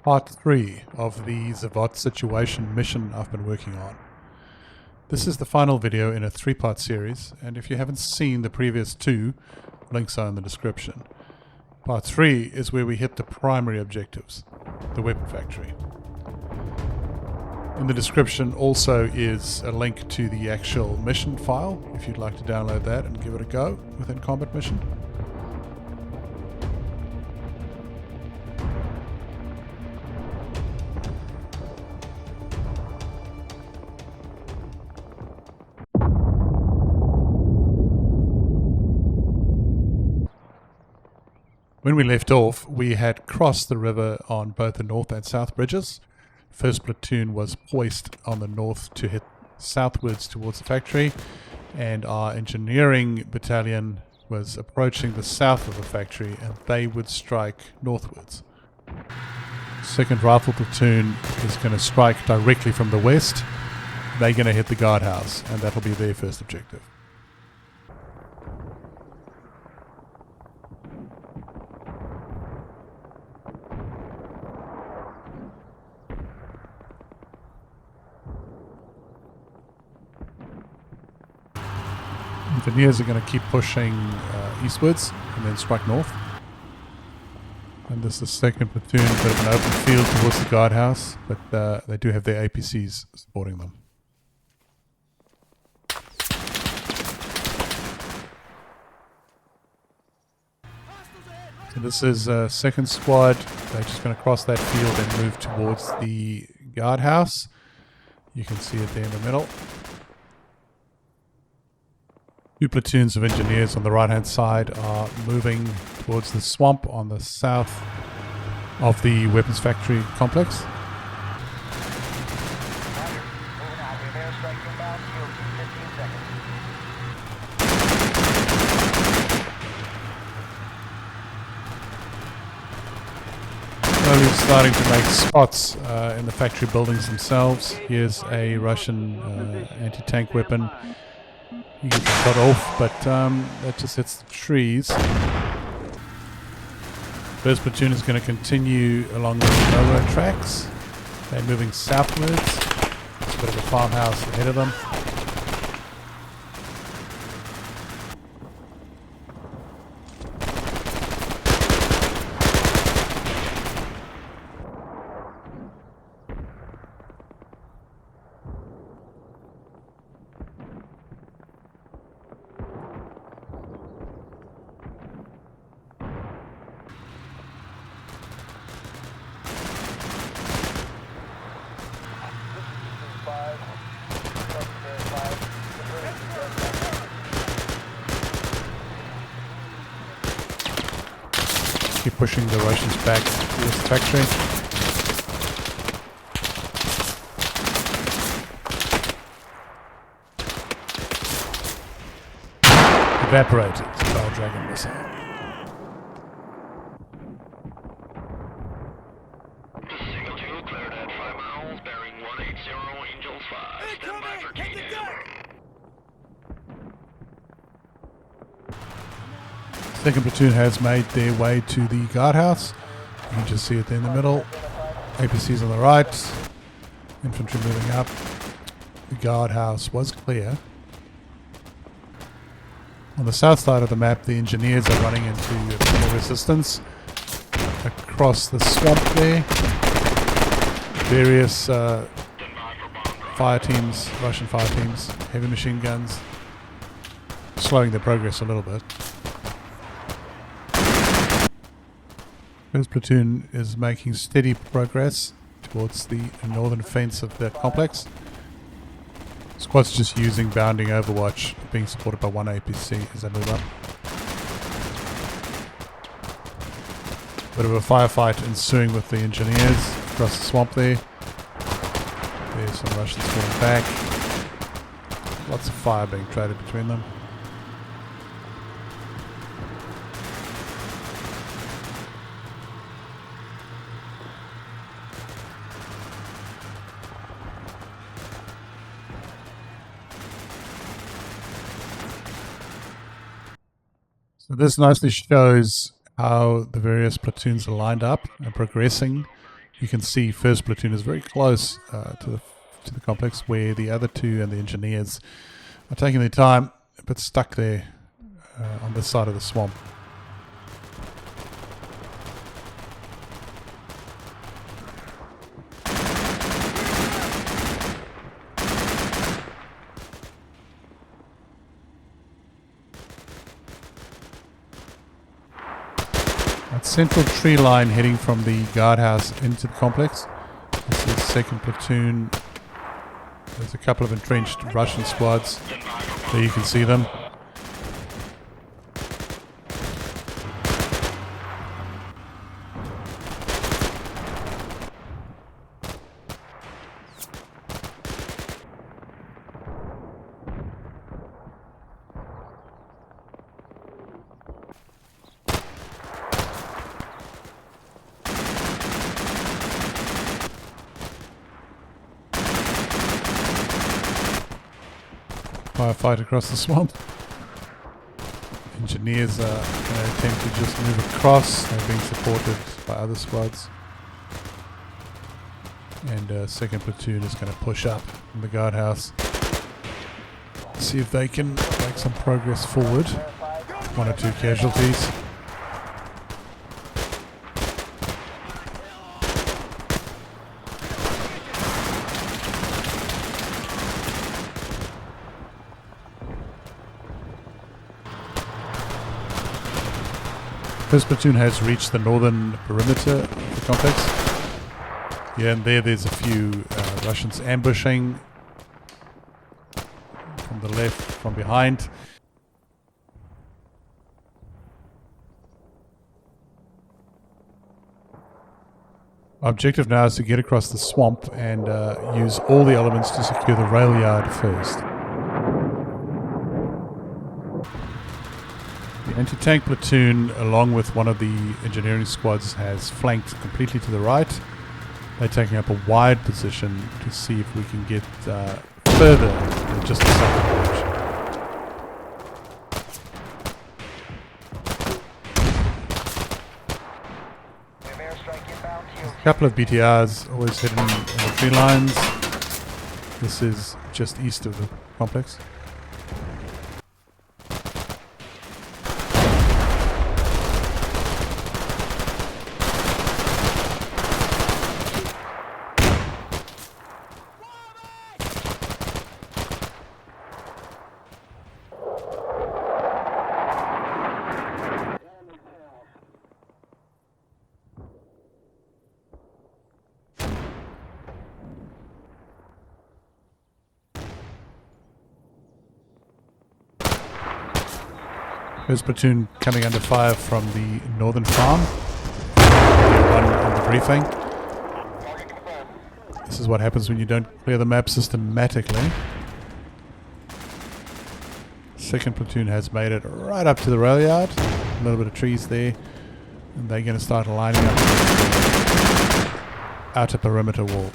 part 3 of the Zavod Situation mission I've been working on. This is the final video in a 3-part series, and if you haven't seen the previous 2, links are in the description. Part 3 is where we hit the primary objectives, the weapon factory. In the description also is a link to the actual mission file, if you'd like to download that and give it a go within combat mission. When we left off, we had crossed the river on both the north and south bridges. First platoon was poised on the north to hit southwards towards the factory, and our engineering battalion was approaching the south of the factory, and they would strike northwards. Second rifle platoon is going to strike directly from the west. They're going to hit the guardhouse, and that'll be their first objective. Engineers are going to keep pushing eastwards and then strike north. And this is the second platoon, bit of an open field towards the guardhouse, but they do have their APCs supporting them. So this is second squad. They're just going to cross that field and move towards the guardhouse. You can see it there in the middle. 2 platoons of engineers on the right hand side are moving towards the swamp on the south of the weapons factory complex. Slowly starting to make spots in the factory buildings themselves. Here's a Russian anti-tank weapon. You get shot off, but that just hits the trees. First platoon is going to continue along the railroad tracks. They're moving southwards. There's a bit of a farmhouse ahead of them. Keep pushing the Russians back towards the factory. Evaporated. Bell Dragon missile. Single 2 cleared at 5 miles, bearing 180 Angels 5. Stand by for KDM. Second platoon has made their way to the guardhouse. You can just see it there in the middle. APCs on the right. Infantry moving up. The guardhouse was clear. On the south side of the map, the engineers are running into more resistance. Across the swamp there, various fire teams, Russian fire teams, heavy machine guns, slowing their progress a little bit. First platoon is making steady progress towards the northern fence of the complex. Squad's just using bounding overwatch, being supported by 1 APC as they move up. Bit of a firefight ensuing with the engineers across the swamp there. There's some Russians falling back. Lots of fire being traded between them. So this nicely shows how the various platoons are lined up and progressing You can see first platoon is very close to the complex, where the other two and the engineers are taking their time, but stuck there on this side of the swamp. That central tree line heading from the guardhouse into the complex. This is second platoon. There's a couple of entrenched Russian squads. There you can see them. Firefight across the swamp. Engineers are going to attempt to just move across. They're being supported by other squads. And second platoon is going to push up in the guardhouse. See if they can make some progress forward. 1 or 2 casualties. First platoon has reached the northern perimeter of the complex. Yeah, and there's a few Russians ambushing from the left, from behind. Our objective now is to get across the swamp and use all the elements to secure the rail yard first. The anti-tank platoon, along with one of the engineering squads, has flanked completely to the right. They're taking up a wide position to see if we can get further than just the southern edge. A couple of BTRs always hidden in the tree lines. This is just east of the complex. First platoon coming under fire from the northern farm. One on the briefing. This is what happens when you don't clear the map systematically. Second platoon has made it right up to the rail yard. A little bit of trees there. And they're going to start lining up the outer perimeter wall.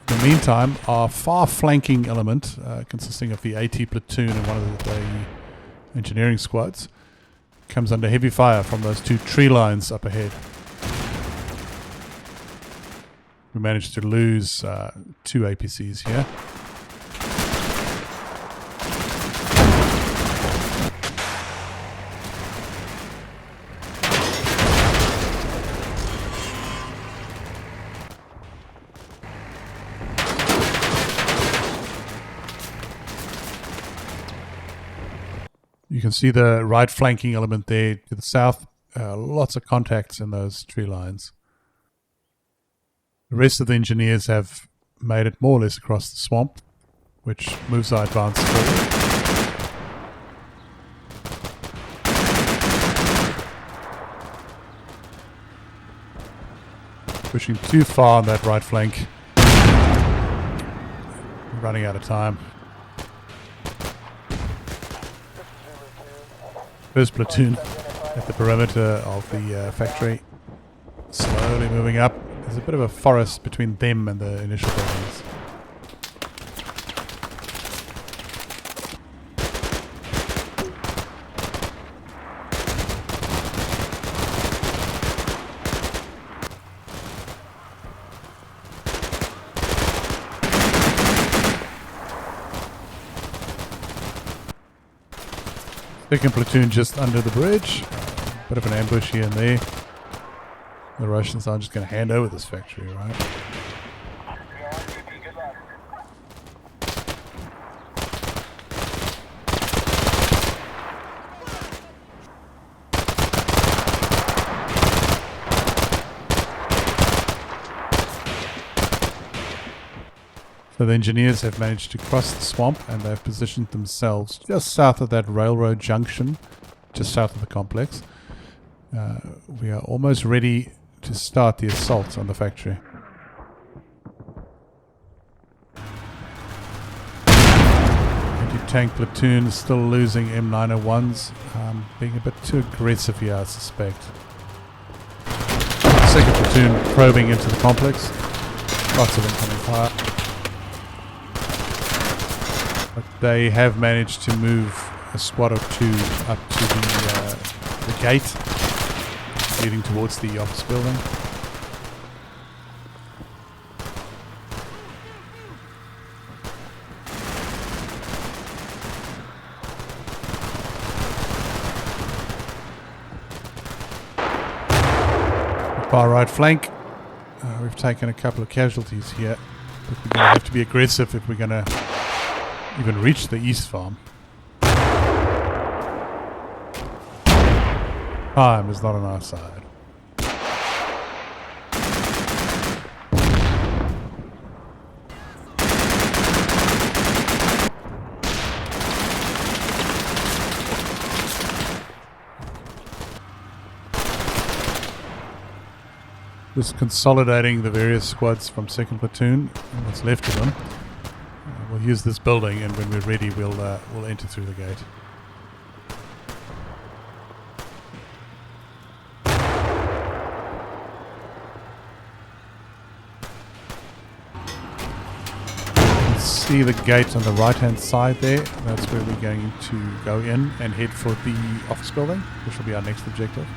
In the meantime, our far flanking element, consisting of the AT platoon and one of the engineering squads, comes under heavy fire from those 2 tree lines up ahead. We managed to lose 2 APCs here. You can see the right flanking element there to the south. Lots of contacts in those tree lines. The rest of the engineers have made it more or less across the swamp, which moves our advance forward. Pushing too far on that right flank. Running out of time. First platoon at the perimeter of the factory, slowly moving up. There's a bit of a forest between them and the initial buildings. Second platoon just under the bridge. Bit of an ambush here and there. The Russians aren't just going to hand over this factory, right? So the engineers have managed to cross the swamp and they've positioned themselves just south of that railroad junction, just south of the complex. We are almost ready to start the assault on the factory. Anti-tank platoon is still losing M901s, being a bit too aggressive here, I suspect. Second platoon probing into the complex. Lots of incoming fire. But they have managed to move a squad or two up to the gate leading towards the office building. Far right flank. We've taken a couple of casualties here, but we're going to have to be aggressive if we're going to even reach the east farm. Time is not on our side. Just consolidating the various squads from 2nd platoon and what's left of them. We'll use this building, and when we're ready, we'll enter through the gate. See the gate on the right hand side there. That's where we're going to go in and head for the office building, which will be our next objective.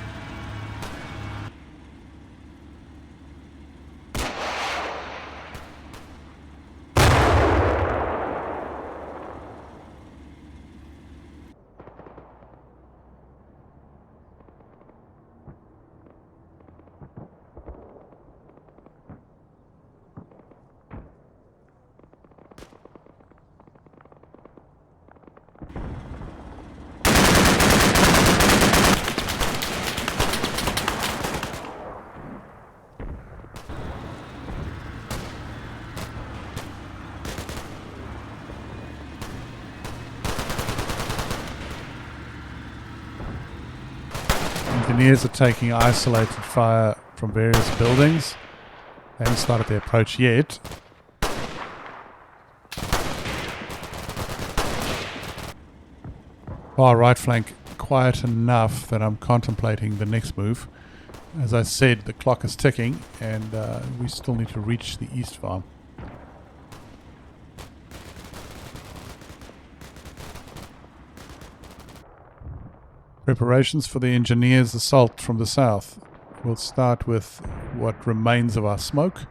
Engineers are taking isolated fire from various buildings. They haven't started their approach yet. Far right flank quiet enough that I'm contemplating the next move. As I said, the clock is ticking and we still need to reach the east farm. Preparations for the engineers' assault from the south. We'll start with what remains of our smoke,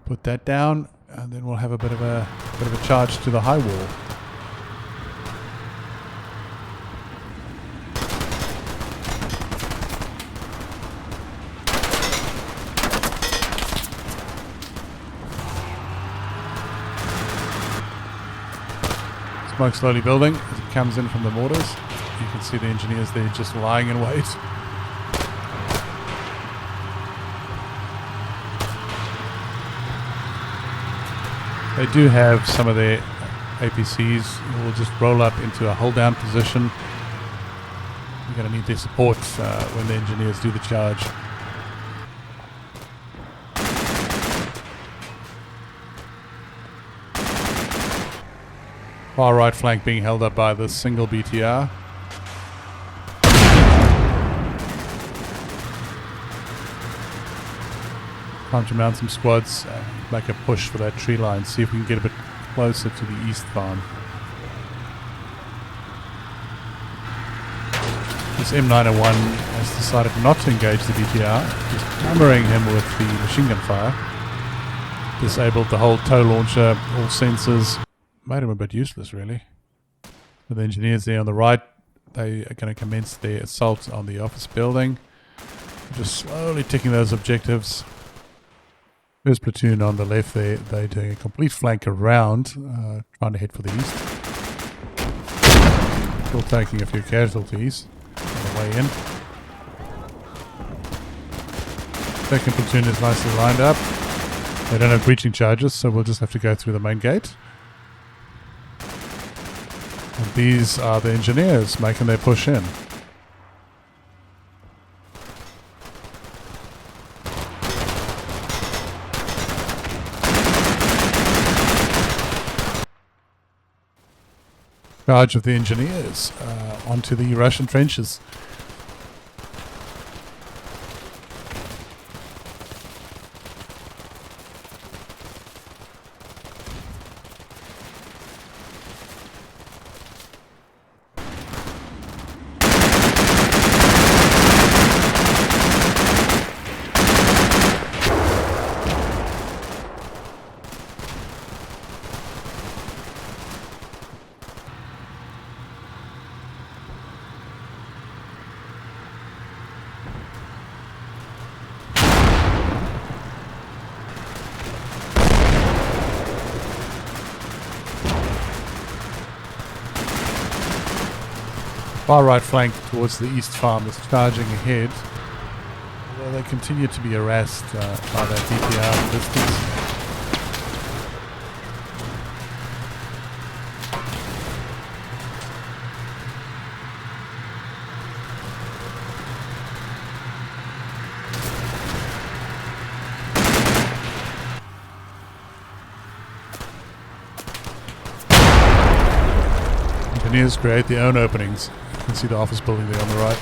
put that down, and then we'll have a bit of a charge to the high wall. Smoke slowly building as it comes in from the mortars. You can see the engineers there just lying in wait. They do have some of their APCs who will just roll up into a hold down position. You're going to need their support when the engineers do the charge. Far right flank being held up by the single BTR. Time to mount some squads, make a push for that tree line, see if we can get a bit closer to the east farm. This M901 has decided not to engage the BTR, just hammering him with the machine gun fire. Disabled the whole tow launcher, all sensors, made him a bit useless really. With the engineers there on the right, They are going to commence their assault on the office building. Just slowly ticking those objectives. First platoon on the left there, they're doing a complete flank around, trying to head for the east. Still taking a few casualties on the way in. Second platoon is nicely lined up. They don't have breaching charges, so we'll just have to go through the main gate. And these are the engineers making their push in. Charge of the engineers onto the Russian trenches. Far right flank towards the east farm is charging ahead, although they continue to be harassed by that DPR in the distance. Engineers create their own openings. You can see the office building there on the right.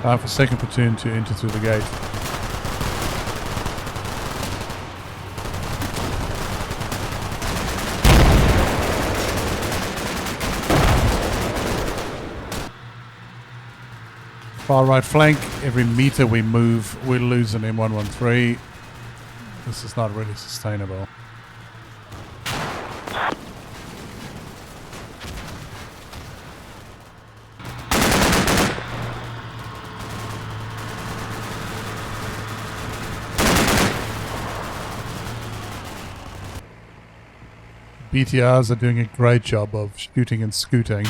Time for second platoon to enter through the gate. Far right flank, every meter we move, we lose an M113. This is not really sustainable. BTRs are doing a great job of shooting and scooting.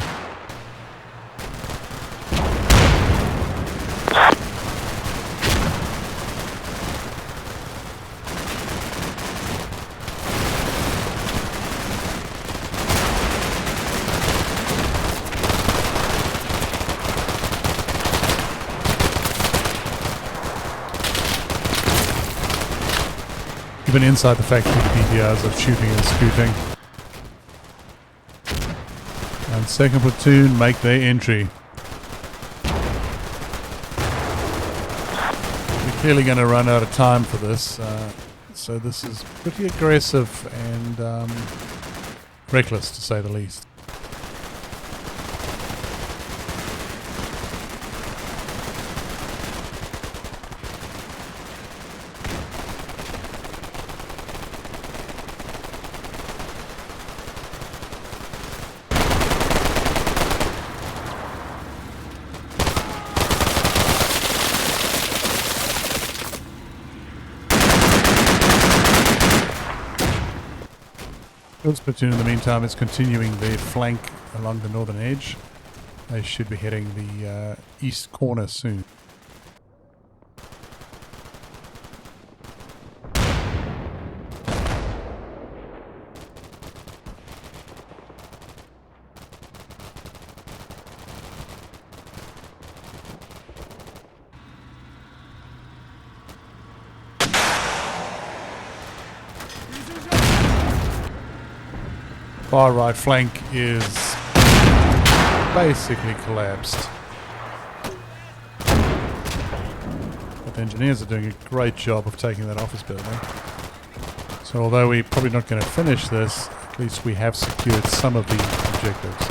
Even inside the factory, the BTRs are shooting and scooting. And second platoon make their entry. We're clearly going to run out of time for this, so this is pretty aggressive and reckless, to say the least. First platoon in the meantime is continuing their flank along the northern edge. They should be heading the east corner soon. Far right flank is basically collapsed. But the engineers are doing a great job of taking that office building. So although we're probably not going to finish this, at least we have secured some of the objectives.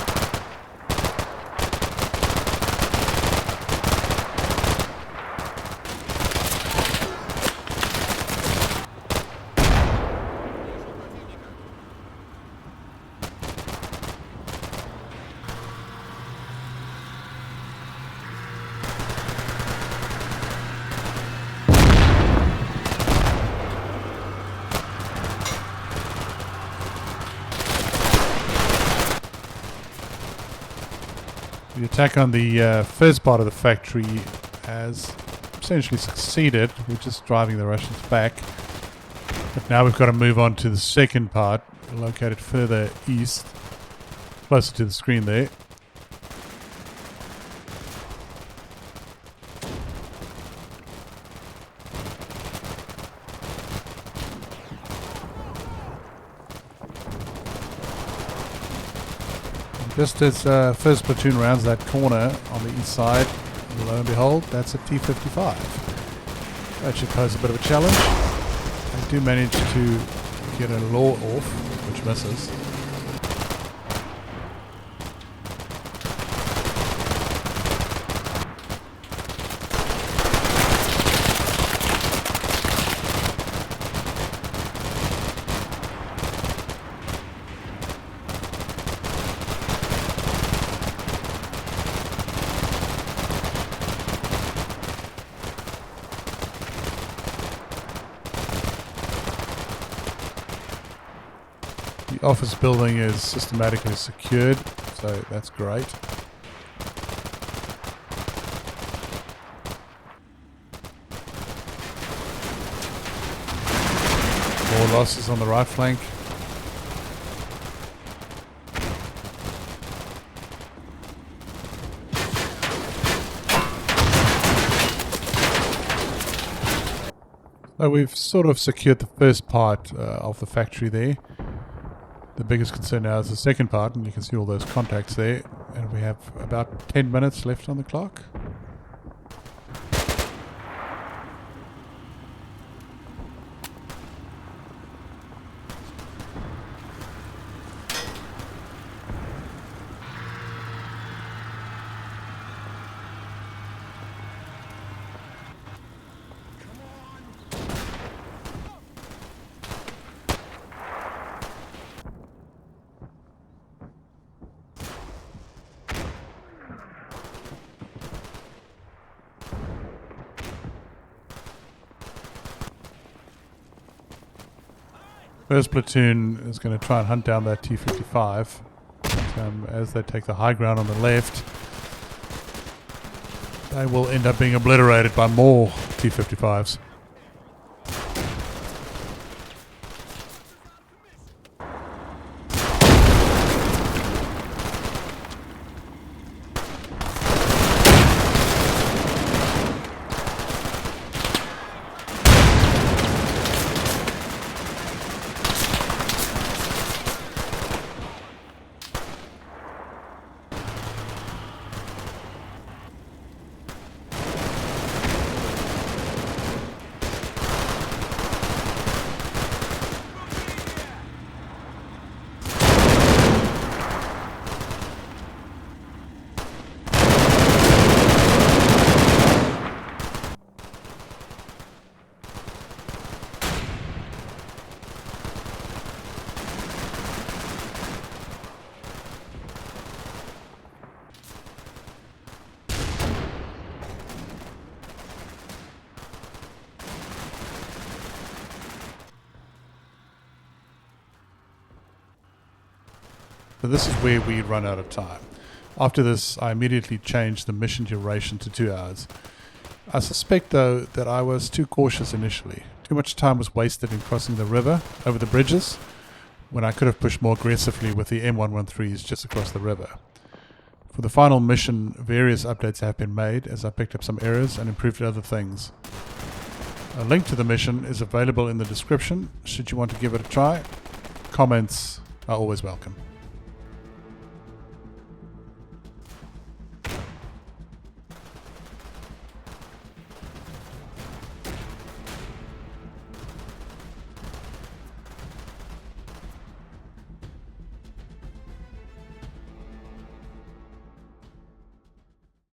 The attack on the first part of the factory has essentially succeeded. We're just driving the Russians back. But now we've got to move on to the second part, located further east, closer to the screen there. Just as first platoon rounds that corner on the east side, lo and behold, that's a T-55. That should pose a bit of a challenge. I do manage to get a law off, which misses. The office building is systematically secured, so that's great. More losses on the right flank. So we've sort of secured the first part of the factory there. The biggest concern now is the second part, and you can see all those contacts there. And we have about 10 minutes left on the clock. First platoon is going to try and hunt down that T-55 as they take the high ground on the left. They will end up being obliterated by more T-55s. So this is where we run out of time. After this, I immediately changed the mission duration to 2 hours. I suspect, though, that I was too cautious initially. Too much time was wasted in crossing the river over the bridges, when I could have pushed more aggressively with the M113s just across the river. For the final mission, various updates have been made as I picked up some errors and improved other things. A link to the mission is available in the description should you want to give it a try. Comments are always welcome.